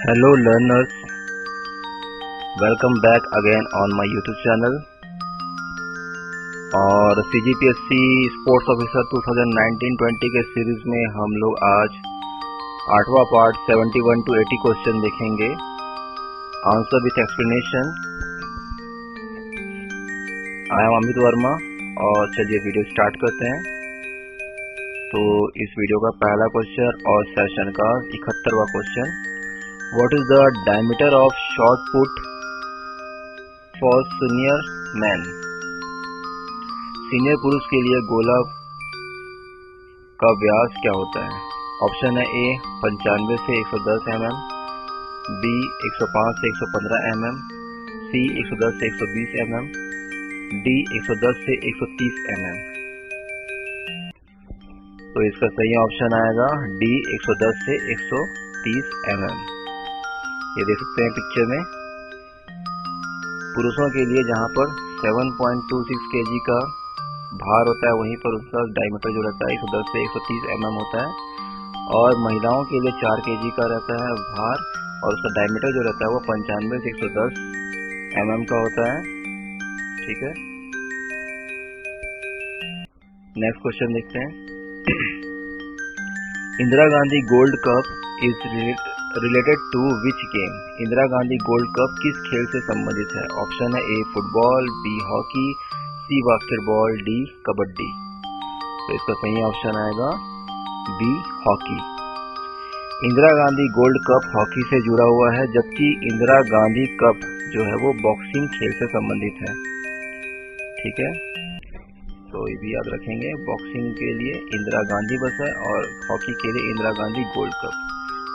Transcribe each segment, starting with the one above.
Hello learners, welcome back again on my YouTube channel। और CGPSC sports officer 2019-20 के series में हम लोग आज 8वां पार्ट 71 to 80 क्वेश्चन देखेंगे, answer with explanation. I am Amit Verma और चलिए वीडियो स्टार्ट करते हैं। तो इस वीडियो का पहला क्वेश्चन और सेशन का 71वां question, What is the diameter of shot put for senior man? Senior पुरुष के लिए गोला का व्यास क्या होता है? ऑप्शन है ए 95 से 110 mm, बी 105 से 115 mm, सी 110 से 120 mm, डी 110 से 130 mm। तो इसका सही ऑप्शन आएगा डी 110 से 130 mm। ये देख सकते हैं पिक्चर में, पुरुषों के लिए जहां पर 7.26 kg का भार होता है वहीं पर उसका डायमीटर जो रहता है 110 से 130 mm होता है, और महिलाओं के लिए 4 kg का रहता है भार और उसका डायमीटर जो रहता है वो 95 से 110 mm का होता है। ठीक है, नेक्स्ट क्वेश्चन देखते हैं। Indira Gandhi gold cup is related to which game? Indira Gandhi gold cup किस खेल से संबंधित है? ऑप्शन है A football, B hockey, C basketball, D kabaddi. तो इसका सही ऑप्शन आएगा B hockey. Indira Gandhi gold cup hockey से जुड़ा हुआ है, जबकि इंदिरा गांधी कप जो है वो बॉक्सिंग खेल से संबंधित है। ठीक है, तो ये भी याद रखेंगे, बॉक्सिंग के लिए इंदिरा गांधी बस है और हॉकी के लिए इंदिरा गांधी गोल्ड कप।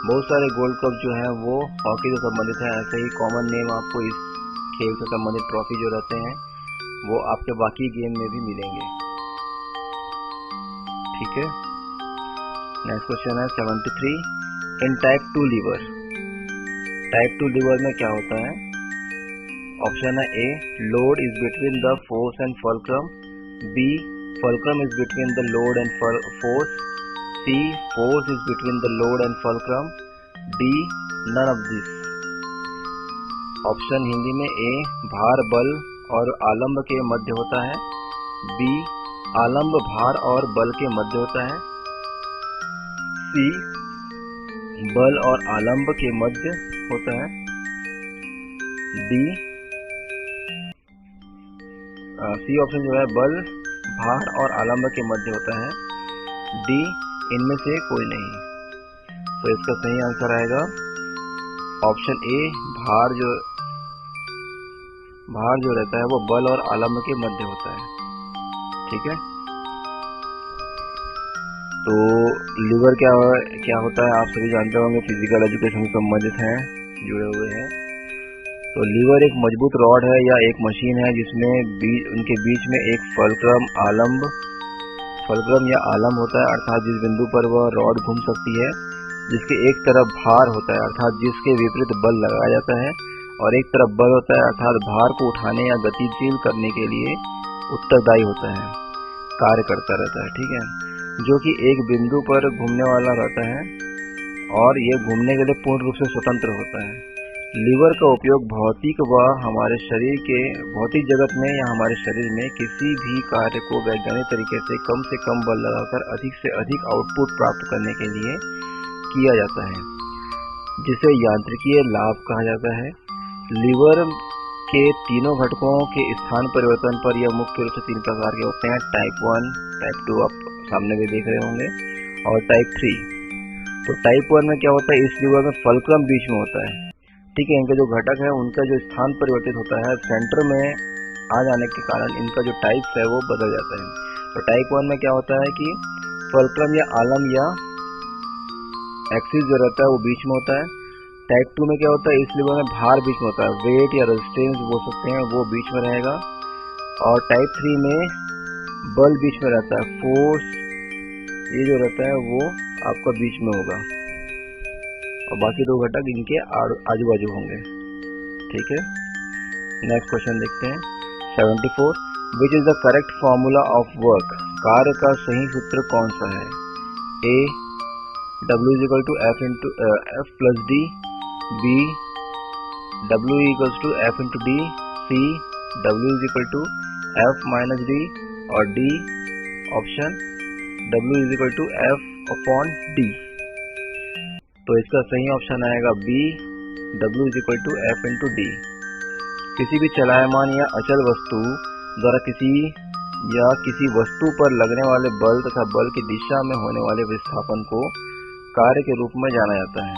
बहुत सारे गोल्ड कप जो है वो हॉकी से संबंधित है, ऐसे ही कॉमन नेम आपको इस खेल से संबंधित ट्रॉफी जो रहते हैं वो आपके बाकी गेम में भी मिलेंगे। ठीक है, नेक्स्ट क्वेश्चन है 73। In type 2 lever, type 2 lever में क्या होता है? ऑप्शन है A load is between the force and fulcrum, B fulcrum is between the load and force, C force is between the load and fulcrum, D none of this। Option Hindi में ए भार बल और आलंब के मध्य होता है, बी आलंब भार और बल के मध्य होता है, सी बल और आलंब के मध्य होता है, डी सी ऑप्शन जो है बल भार और आलंब के मध्य होता है, डी इनमें से कोई नहीं। तो इसका सही आंसर आएगा ऑप्शन ए भार जो रहता है वो बल और आलंब के मध्य होता है। ठीक है, तो लीवर क्या होता है आप सभी जानते होंगे, फिजिकल एजुकेशन से संबंधित हैं, जुड़े हुए हैं। तो लीवर एक मजबूत रॉड है या एक मशीन है जिसमें उनके बीच में एक फुलक्रम या आलंब होता है, अर्थात जिस बिंदु पर वह रॉड घूम सकती है, जिसके एक तरफ भार होता है अर्थात जिसके विपरीत बल लगाया जाता है, और एक तरफ बल होता है अर्थात भार को उठाने या गतिशील करने के लिए उत्तरदायी होता है, कार्य करता रहता है। ठीक है, जो कि एक बिंदु पर घूमने वाला रहता है और ये घूमने के लिए पूर्ण रूप से स्वतंत्र होता है। लीवर का उपयोग भौतिक व हमारे शरीर के भौतिक जगत में या हमारे शरीर में किसी भी कार्य को वैज्ञानिक तरीके से कम बल लगाकर अधिक से अधिक आउटपुट प्राप्त करने के लिए किया जाता है, जिसे यांत्रिकीय लाभ कहा जाता है। लीवर के तीनों घटकों के स्थान परिवर्तन पर यह मुख्य रूप से 3 प्रकार के होते हैं, टाइप 1, टाइप 2 आप सामने भी देख रहे होंगे, और टाइप 3। तो टाइप 1 में क्या होता है, इस लीवर में फुलक्रम बीच में होता है। ठीक है, इनके जो घटक है उनका जो स्थान परिवर्तित होता है, सेंटर में आ जाने के कारण इनका जो टाइप है वो बदल जाता है। तो टाइप 1 में क्या होता है कि फुलक्रम या आलम या एक्सिस जो रहता है वो बीच में होता है। टाइप 2 में क्या होता है, इस लीवर में भार बीच में होता है, वेट या रेजिस्टेंस बोल सकते हैं, वो बीच में रहेगा। और टाइप 3 में बल बीच में रहता है, फोर्स ये जो रहता है वो आपका बीच में होगा, और बाकी 2 घटक इनके आजू बाजू होंगे। ठीक है, नेक्स्ट क्वेश्चन देखते हैं 74। Which is the correct formula of work? कार्य का सही सूत्र कौन सा है? A W = F + D, B W equals to F into D, C W is equal to F minus D, और D option W is equal to F upon D. तो इसका सही ऑप्शन आएगा B, W is equal to F into D. किसी भी चलायमान या अचल वस्तु द्वारा किसी वस्तु पर लगने वाले बल तथा बल की दिशा में होने वाले विस्थापन को कार्य के रूप में जाना जाता है।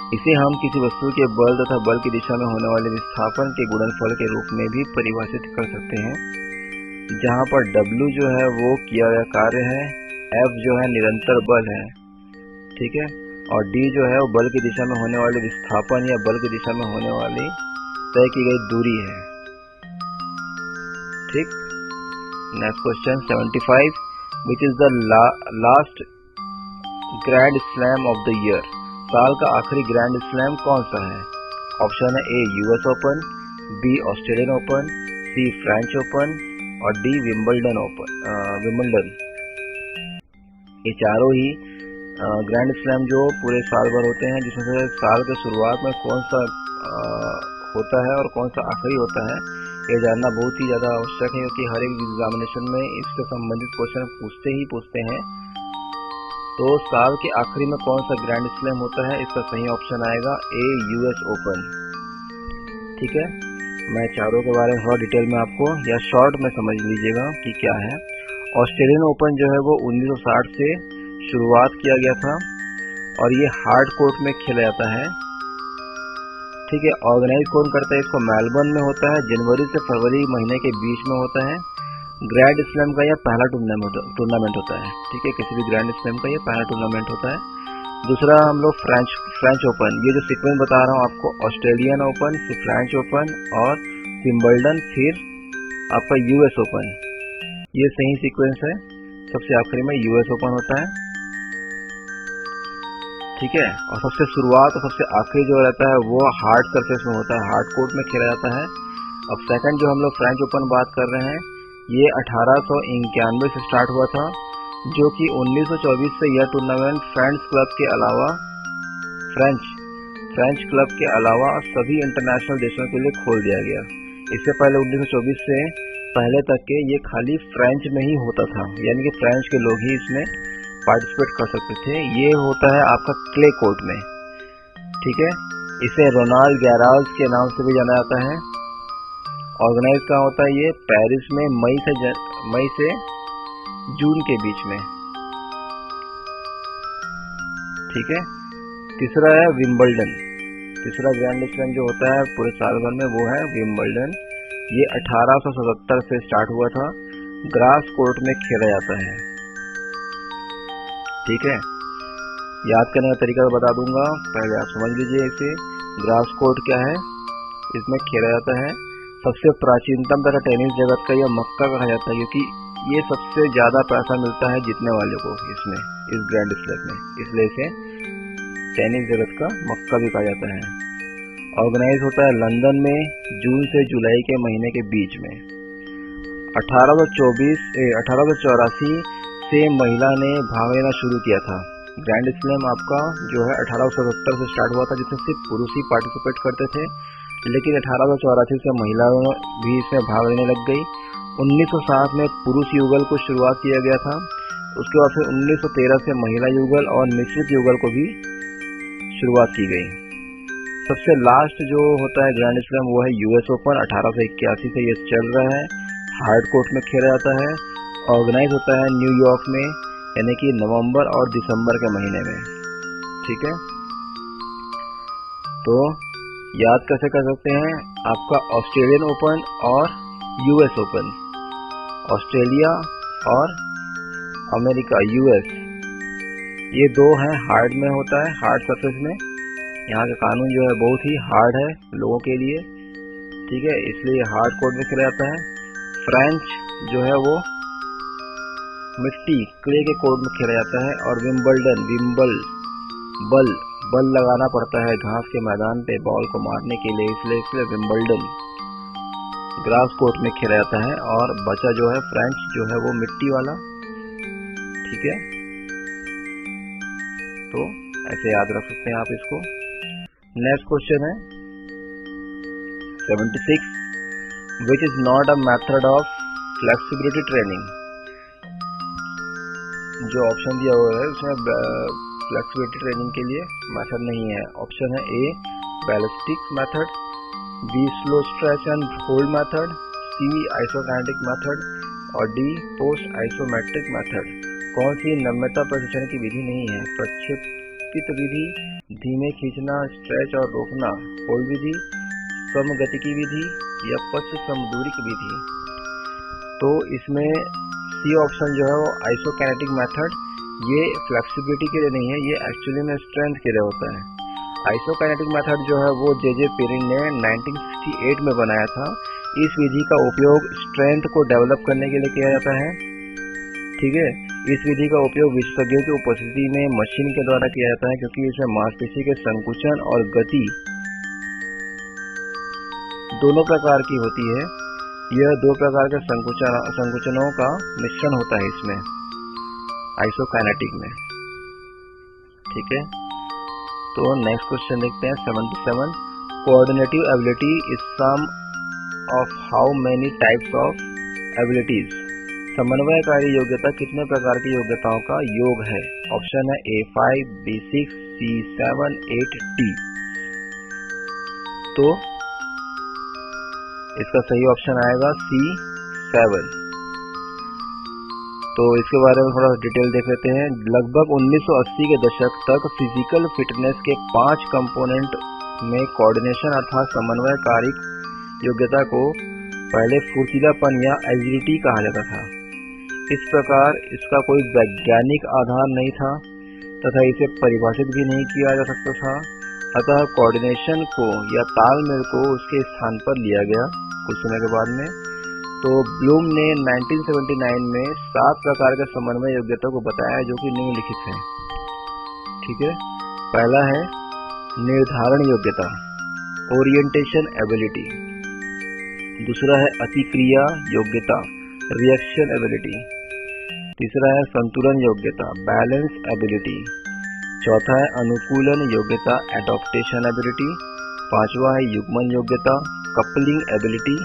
इसे हम किसी वस्तु के बल तथा बल की दिशा में होने वाले विस्थापन के गुणनफल के रूप में भी परिभाषित कर सकते हैं, जहां पर W जो है वो किया गया कार्य है, F जो है निरंतर बल है, ठीक है, और D जो है वो बल की दिशा में होने वाले विस्थापन या बल की दिशा में होने वाली तय की गई दूरी है। ठीक। Next question 75, which is the last grand slam of the year. साल का आखिरी ग्रैंड स्लैम कौन सा है? ऑप्शन है A US open, B Australian Open, C French Open, और डी विंबलडन। ये चारों ही ग्रैंड स्लैम जो पूरे साल भर होते हैं, जिसमें से साल के शुरुआत में कौन सा होता है और कौन सा आखिरी होता है, ये जानना बहुत ही ज़्यादा आवश्यक है, क्योंकि हर एक एग्जामिनेशन में इससे संबंधित क्वेश्चन पूछते हैं। तो साल के आखिरी में कौन सा ग्रैंड स्लैम होता है, इसका सही ऑप्शन आएगा ए US ओपन। ठीक है, मैं चारों के बारे में थोड़ा डिटेल में आपको या शॉर्ट में समझ लीजिएगा कि क्या है। ऑस्ट्रेलियन ओपन जो है वो 1960 से शुरुआत किया गया था और ये हार्ड कोर्ट में खेला जाता है। ठीक है, ऑर्गेनाइज कौन करता है इसको? मेलबर्न में होता है, जनवरी से फरवरी महीने के बीच में होता है। ग्रैंड स्लैम का यह पहला टूर्नामेंट होता है। ठीक है, किसी भी ग्रैंड स्लैम का यह पहला टूर्नामेंट होता है। दूसरा हम लोग फ्रेंच ओपन, ये जो सीक्वेंस बता रहा हूँ आपको, ऑस्ट्रेलियन ओपन, फिर फ्रेंच ओपन और विंबलडन, फिर आपका US ओपन, ये सही सीक्वेंस है। सबसे आखिरी में US ओपन होता है। ठीक है, और सबसे शुरुआत और सबसे आखिरी जो रहता है वो हार्ड सरफेस में होता है, हार्ड कोर्ट में खेला जाता है। अब सेकंड जो हम लोग फ्रेंच ओपन बात कर रहे हैं, ये 1891 से स्टार्ट हुआ था, जो कि 1924 से यह टूर्नामेंट फ्रेंच क्लब के अलावा सभी इंटरनेशनल देशों के लिए खोल दिया गया। इससे पहले 1924 से पहले तक के ये खाली फ्रेंच में ही होता था, यानी कि फ्रेंच के लोग ही इसमें पार्टिसिपेट कर सकते थे। ये होता है आपका क्ले कोर्ट में। ठीक है, इसे रोनाल्ड गैराज के नाम से भी जाना जाता है। ऑर्गेनाइज कहाँ होता है? ये पेरिस में मई से जून के बीच में। ठीक है, तीसरा है विंबलडन। तीसरा ग्रैंड स्लैम जो होता है पूरे साल भर में वो है विंबलडन। ये 1877 से स्टार्ट हुआ था, ग्रास कोर्ट में खेला जाता है। ठीक है, याद करने का तरीका बता दूंगा, पहले आप समझ लीजिए इसे। ग्रास कोर्ट क्या है? इसमें खेला जाता है। सबसे प्राचीनतम तथा टेनिस जगत का यह मक्का कहा जाता है, क्योंकि ये सबसे ज्यादा पैसा मिलता है जीतने वाले को इसमें, इस ग्रैंड स्लैम में, इसलिए इसे टेनिस जगत का मक्का भी कहा जाता है। ऑर्गेनाइज होता है लंदन में जून से जुलाई के महीने के बीच में। 1884 से महिला ने भाग लेना शुरू किया था। ग्रैंड स्लैम आपका जो है 1870 से स्टार्ट हुआ था, जिसमें सिर्फ पुरुष ही पार्टिसिपेट करते थे, लेकिन 1884 से महिलाओं भी इसमें भाग लेने लग गई। 1907 में पुरुष युगल को शुरुआत किया गया था। उसके बाद फिर 1913 से महिला युगल और मिश्रित युगल को भी शुरुआत की गई। सबसे लास्ट जो होता है ग्रैंड स्लैम वो है US ओपन। 1881 से ये चल रहा है, हार्ड कोर्ट में खेला जाता है। ऑर्गेनाइज होता है न्यूयॉर्क में, यानी कि नवंबर और दिसंबर के महीने में। ठीक है, तो याद कैसे कर सकते हैं? आपका ऑस्ट्रेलियन ओपन और US ओपन, ऑस्ट्रेलिया और अमेरिका US, ये दो हैं हार्ड में होता है, हार्ड सरफेस में। यहाँ का कानून जो है बहुत ही हार्ड है लोगों के लिए। ठीक है, इसलिए हार्ड कोर्ट में खेला जाता है। फ्रेंच जो है वो मिट्टी क्ले के कोर्ट में खेला जाता है। और विंबलडन बल लगाना पड़ता है घास के मैदान पे बॉल को मारने के लिए, इसलिए विंबलडन ग्रास कोर्ट में खेला जाता है। और बचा जो है फ्रेंच जो है वो मिट्टी वाला। ठीक है, तो ऐसे याद रख सकते हैं आप इसको। नेक्स्ट क्वेश्चन है 76, विच is not a method of flexibility training. जो ऑप्शन दिया हुआ है उसमें फ्लेक्सिबिलिटी ट्रेनिंग के लिए मेथड नहीं है। ऑप्शन है A ballistic method, B slow stretch and hold method, C isokinetic method और डी पोस्ट आइसोमेट्रिक मेथड। कौन सी नम्यता प्रशिक्षण की विधि नहीं है? प्रक्षेपित विधि, धीमे खींचना, स्ट्रेच और रोकना, होल्ड विधि, समगति की विधि या पश्च समदूरी की विधि। तो इसमें सी ऑप्शन जो है वो आइसोकाइनेटिक मेथड, ये फ्लेक्सिबिलिटी के लिए नहीं है, ये एक्चुअली में स्ट्रेंथ के लिए होता है। आइसोकाइनेटिक मेथड जो है वो जे पेरिन ने 1968 में बनाया था। इस विधि का उपयोग स्ट्रेंथ को डेवलप करने के लिए किया जाता है। ठीक है, इस विधि का उपयोग विशेषज्ञों की उपस्थिति में मशीन के द्वारा किया जाता है, क्योंकि इसमें मांसपेशी के संकुचन और गति दोनों प्रकार की होती है। यह दो प्रकार के संकुचनों का मिश्रण होता है इसमें आइसोकाइनेटिक में। ठीक है, तो नेक्स्ट क्वेश्चन देखते हैं 77, coordinative ability is sum of how many types of abilities. समन्वयकारी योग्यता कितने प्रकार की योग्यताओं का योग है? ऑप्शन है A5, B6, C7, 8, D। तो इसका सही ऑप्शन आएगा C7। तो इसके बारे में थोड़ा डिटेल देख लेते हैं। लगभग 1980 के दशक तक फिजिकल फिटनेस के 5 कंपोनेंट में कोऑर्डिनेशन अर्थात समन्वयकारी योग्यता को पहले फुर्तीलापन या एजिलिटी कहा जाता था। इस प्रकार इसका कोई वैज्ञानिक आधार नहीं था तथा इसे परिभाषित भी नहीं किया जा सकता था। अतः कोऑर्डिनेशन को या तालमेल को उसके स्थान पर लिया गया कुछ समय के बाद में। तो ब्लूम ने 1979 में 7 प्रकार के समन्वय योग्यता को बताया, जो कि निम्नलिखित है। ठीक है, पहला है निर्धारण योग्यता, ओरिएंटेशन एबिलिटी। दूसरा है अतिक्रिया योग्यता, रिएक्शन एबिलिटी। तीसरा है संतुलन योग्यता, बैलेंस एबिलिटी। चौथा है अनुकूलन योग्यता, एडॉप्टेशन एबिलिटी। पांचवा है युग्मन योग्यता, कपलिंग एबिलिटी।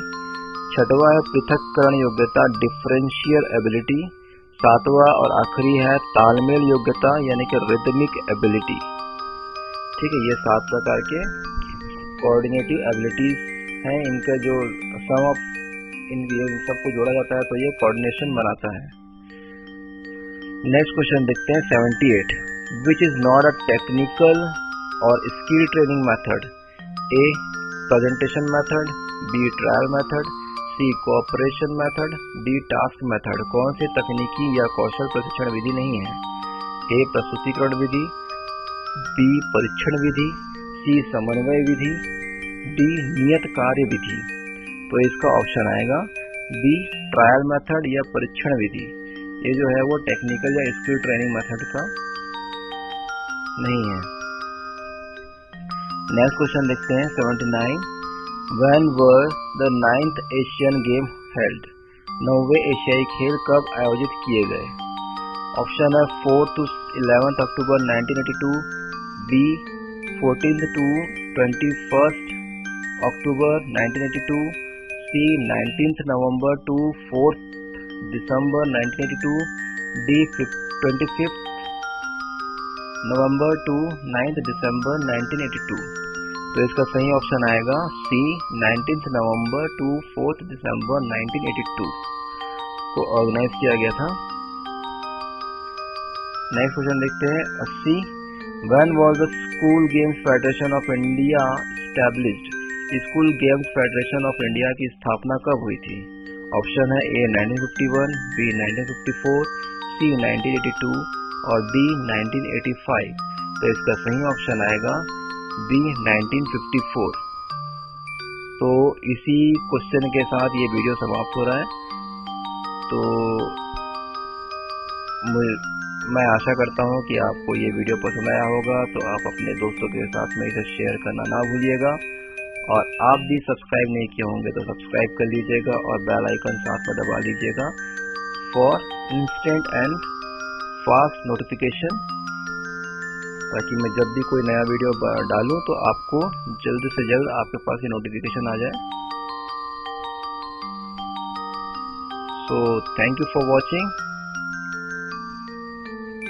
छठवा है पृथक्करण योग्यता, डिफरेंशियल एबिलिटी। सातवां और आखिरी है तालमेल योग्यता यानी कि रिदमिक एबिलिटी। ठीक है, ये 7 प्रकार के कोऑर्डिनेटिव एबिलिटीज हैं। इनका जो सम ऑफ इन सबको जोड़ा जाता है तो ये कोऑर्डिनेशन बनाता है। नेक्स्ट क्वेश्चन देखते हैं 78, which is not a technical or skill training method? A presentation method, B trial method, C cooperation method, D task method. कौन सी तकनीकी या कौशल प्रशिक्षण विधि नहीं है? ए प्रस्तुतिकरण विधि, बी परीक्षण विधि, सी समन्वय विधि, डी नियत कार्य विधि। तो इसका ऑप्शन आएगा बी ट्रायल मेथड या परीक्षण विधि। ये जो है वो टेक्निकल या स्किल ट्रेनिंग मेथड का नहीं है। नेक्स्ट क्वेश्चन देखते हैं 79, when were the 9th Asian game held? 9वें एशियाई खेल कब आयोजित किए गए? ऑप्शन है 4 to 11 अक्टूबर 1982, बी 14 to 21 अक्टूबर 1982, सी 19 नवंबर to 4 दिसंबर 1982, डी 25 नवंबर to 9 दिसंबर 1982। तो इसका सही ऑप्शन आएगा सी 19 नवंबर to 4 दिसंबर 1982 को ऑर्गेनाइज किया गया था। नेक्स्ट क्वेश्चन देखते हैं 80, when was the school games federation of India established? School games federation of India की स्थापना कब हुई थी? ऑप्शन है ए 1951, बी 1954, सी 1982 और डी 1985। तो इसका सही ऑप्शन आएगा बी 1954। तो इसी क्वेश्चन के साथ ये वीडियो समाप्त हो रहा है। तो मैं आशा करता हूँ कि आपको ये वीडियो पसंद आया होगा। तो आप अपने दोस्तों के साथ में इसे शेयर करना ना भूलिएगा, और आप भी सब्सक्राइब नहीं किए होंगे तो सब्सक्राइब कर लीजिएगा और बेल आइकन साथ में दबा लीजिएगा for instant and fast notification ताकि मैं जब भी कोई नया वीडियो डालूं तो आपको जल्द से जल्द आपके पास ये नोटिफिकेशन आ जाए। So thank you for watching.